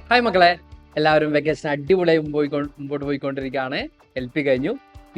Hi മക്കളെ, എല്ലാവരും vacation അടിപൊളിയായി മുമ്പോട്ട് പോയിക്കൊണ്ടിരിക്കുകയാണ്. LP കഴിഞ്ഞു,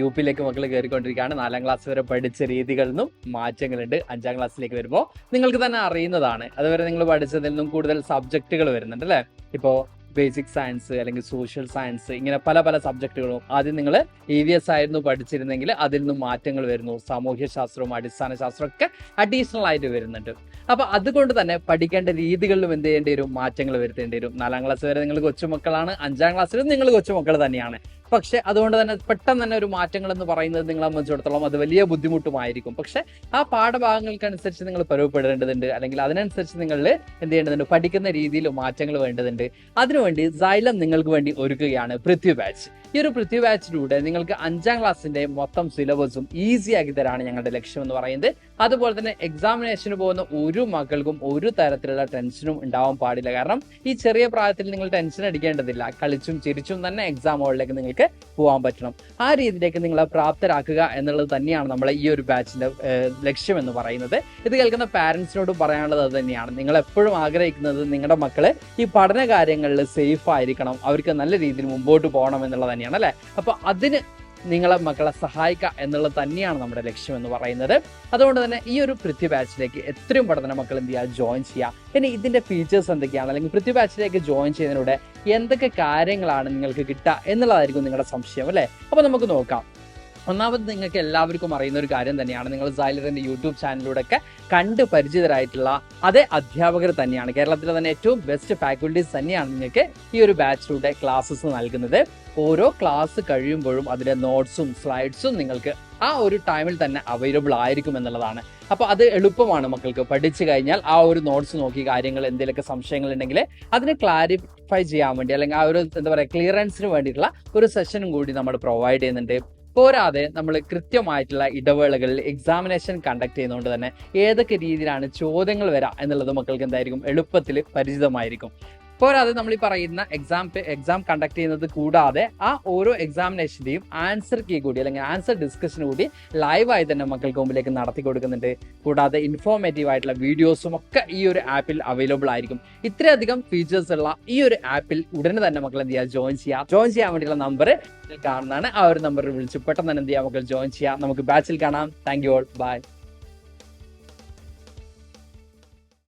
UP-യിലേക്ക് മക്കൾ കയറിക്കൊണ്ടിരിക്കുകയാണ്. 4ാം ക്ലാസ് വരെ പഠിച്ച രീതികളിൽ നിന്നും മാറ്റങ്ങളുണ്ട്. 5ാം ക്ലാസ്സിലേക്ക് വരുമ്പോൾ നിങ്ങൾക്ക് തന്നെ അറിയുന്നതാണ്, അതുവരെ നിങ്ങൾ പഠിച്ചതിൽ നിന്നും കൂടുതൽ സബ്ജക്റ്റുകൾ വരുന്നുണ്ട് അല്ലേ. ഇപ്പോൾ ബേസിക് സയൻസ് അല്ലെങ്കിൽ സോഷ്യൽ സയൻസ്, ഇങ്ങനെ പല പല സബ്ജക്റ്റുകളും ആദ്യം നിങ്ങൾ EVS ആയിരുന്നു പഠിച്ചിരുന്നെങ്കിൽ അതിൽ നിന്നും മാറ്റങ്ങൾ വരുന്നു. സാമൂഹ്യ ശാസ്ത്രവും അടിസ്ഥാന ശാസ്ത്രവും ഒക്കെ അഡീഷണൽ ആയിട്ട് വരുന്നുണ്ട്. അപ്പൊ അതുകൊണ്ട് തന്നെ പഠിക്കേണ്ട രീതികളിലും എന്ത് ചെയ്യേണ്ടി വരും, മാറ്റങ്ങൾ വരുത്തേണ്ടി വരും. 4ാം ക്ലാസ് വരെ നിങ്ങൾ കൊച്ചുമക്കളാണ്, 5ാം ക്ലാസ്സിലും നിങ്ങൾ കൊച്ചുമക്കൾ തന്നെയാണ്. പക്ഷെ അതുകൊണ്ട് തന്നെ പെട്ടെന്ന് തന്നെ ഒരു മാറ്റങ്ങൾ എന്ന് പറയുന്നത് നിങ്ങളെ സംബന്ധിച്ചിടത്തോളം അത് വലിയ ബുദ്ധിമുട്ടുമായിരിക്കും. പക്ഷെ ആ പാഠഭാഗങ്ങൾക്കനുസരിച്ച് നിങ്ങൾ പരുവപ്പെടേണ്ടതുണ്ട്, അല്ലെങ്കിൽ അതിനനുസരിച്ച് നിങ്ങൾ എന്ത് ചെയ്യേണ്ടതുണ്ട്, പഠിക്കുന്ന രീതിയിൽ മാറ്റങ്ങൾ വേണ്ടതുണ്ട്. അതിനുവേണ്ടി സൈലം നിങ്ങൾക്ക് വേണ്ടി ഒരുക്കുകയാണ് പൃഥ്വി ബാച്ച്. ഈ ഒരു പൃഥ്വി ബാച്ചിലൂടെ നിങ്ങൾക്ക് 5ാം ക്ലാസ്സിന്റെ മൊത്തം സിലബസും ഈസി ആക്കി തരാണ് ഞങ്ങളുടെ ലക്ഷ്യം എന്ന് പറയുന്നത്. അതുപോലെ തന്നെ എക്സാമിനേഷന് പോകുന്ന ഒരു മക്കൾക്കും ഒരു തരത്തിലുള്ള ടെൻഷനും ഉണ്ടാവാൻ പാടില്ല. കാരണം ഈ ചെറിയ പ്രായത്തിൽ നിങ്ങൾ ടെൻഷൻ അടിക്കേണ്ടതില്ല. കളിച്ചും ചിരിച്ചും തന്നെ എക്സാം ഹോളിലേക്ക് നിങ്ങൾക്ക് പോകാൻ പറ്റണം. ആ രീതിയിലേക്ക് നിങ്ങളെ പ്രാപ്തരാക്കുക എന്നുള്ളത് തന്നെയാണ് നമ്മളെ ഈ ഒരു ബാച്ചിന്റെ ലക്ഷ്യം എന്ന് പറയുന്നത്. ഇത് കേൾക്കുന്ന പാരന്റ്സിനോട് പറയാനുള്ളത് അത് തന്നെയാണ്. നിങ്ങൾ എപ്പോഴും ആഗ്രഹിക്കുന്നത് നിങ്ങളുടെ മക്കള് ഈ പഠന കാര്യങ്ങളിൽ സേഫ് ആയിരിക്കണം, അവർക്ക് നല്ല രീതിയിൽ മുമ്പോട്ട് പോകണം എന്നുള്ളത് തന്നെയാണ് അല്ലെ. അപ്പൊ അതിന് നിങ്ങളെ മക്കളെ സഹായിക്കുക എന്നുള്ളത് തന്നെയാണ് നമ്മുടെ ലക്ഷ്യം എന്ന് പറയുന്നത്. അതുകൊണ്ട് തന്നെ ഈ ഒരു പൃഥ്വി ബാച്ചിലേക്ക് എത്രയും പെട്ടെന്ന് മക്കൾ എന്ത് ചെയ്യുക, ജോയിൻ ചെയ്യുക. ഇനി ഇതിന്റെ ഫീച്ചേഴ്സ് എന്തൊക്കെയാണ്, അല്ലെങ്കിൽ പൃഥ്വി ബാച്ചിലേക്ക് ജോയിൻ ചെയ്യുന്നതിലൂടെ എന്തൊക്കെ കാര്യങ്ങളാണ് നിങ്ങൾക്ക് കിട്ടുക എന്നുള്ളതായിരിക്കും നിങ്ങളുടെ സംശയം അല്ലെ. അപ്പൊ നമുക്ക് നോക്കാം. ഒന്നാമത് നിങ്ങൾക്ക് എല്ലാവർക്കും അറിയുന്ന ഒരു കാര്യം തന്നെയാണ്, നിങ്ങൾ സൈലറിന്റെ യൂട്യൂബ് ചാനലിലൂടെ ഒക്കെ കണ്ട് പരിചിതരായിട്ടുള്ള അതേ അധ്യാപകർ തന്നെയാണ്. കേരളത്തിലെ തന്നെ ഏറ്റവും ബെസ്റ്റ് ഫാക്കൽറ്റീസ് തന്നെയാണ് നിങ്ങൾക്ക് ഈ ഒരു ബാച്ചിലൂടെ ക്ലാസ്സസ് നൽകുന്നത്. ഓരോ ക്ലാസ് കഴിയുമ്പോഴും അതിന്റെ നോട്ട്സും സ്ലൈഡ്സും നിങ്ങൾക്ക് ആ ഒരു ടൈമിൽ തന്നെ അവൈലബിൾ ആയിരിക്കും എന്നുള്ളതാണ്. അപ്പൊ അത് എളുപ്പമാണ് മക്കൾക്ക്. പഠിച്ചു കഴിഞ്ഞാൽ ആ ഒരു നോട്ട്സ് നോക്കി കാര്യങ്ങൾ എന്തെങ്കിലുമൊക്കെ സംശയങ്ങൾ ഉണ്ടെങ്കിൽ അതിനെ ക്ലാരിഫൈ ചെയ്യാൻ വേണ്ടി, അല്ലെങ്കിൽ ആ ഒരു എന്താ പറയുക ക്ലിയറൻസിന് വേണ്ടിയിട്ടുള്ള ഒരു സെഷനും കൂടി നമ്മൾ പ്രൊവൈഡ് ചെയ്യുന്നുണ്ട്. പോരാതെ നമ്മൾ കൃത്യമായിട്ടുള്ള ഇടവേളകളിൽ എക്സാമിനേഷൻ കണ്ടക്ട് ചെയ്യുന്നതുകൊണ്ട് തന്നെ ഏതൊക്കെ രീതിയിലാണ് ചോദ്യങ്ങൾ വരിക എന്നുള്ളത് മക്കൾക്ക് എന്തായിരിക്കും, എളുപ്പത്തിൽ പരിചിതമായിരിക്കും. പോരാതെ നമ്മൾ ഈ പറയുന്ന എക്സാം കണ്ടക്ട് ചെയ്യുന്നത് കൂടാതെ ആ ഓരോ എക്സാമിനേഷന്റെയും ആൻസർ കീ കൂടി, അല്ലെങ്കിൽ ആൻസർ ഡിസ്കഷൻ കൂടി ലൈവായി തന്നെ മക്കൾക്ക് മുമ്പിലേക്ക് നടത്തി കൊടുക്കുന്നുണ്ട്. കൂടാതെ ഇൻഫോർമേറ്റീവ് ആയിട്ടുള്ള വീഡിയോസും ഒക്കെ ഈ ഒരു ആപ്പിൽ അവൈലബിൾ ആയിരിക്കും. ഇത്രയധികം ഫീച്ചേഴ്സ് ഉള്ള ഈ ഒരു ആപ്പിൽ ഉടനെ തന്നെ മക്കൾ എന്ത് ചെയ്യുക, ജോയിൻ ചെയ്യാൻ വേണ്ടിയുള്ള നമ്പർ കാണുന്നതാണ്. ആ ഒരു നമ്പറിൽ വിളിച്ച് പെട്ടെന്ന് തന്നെ എന്ത് ചെയ്യുക, മക്കൾ ജോയിൻ ചെയ്യാം. നമുക്ക് ബാച്ചിൽ കാണാം. Thank you all, by.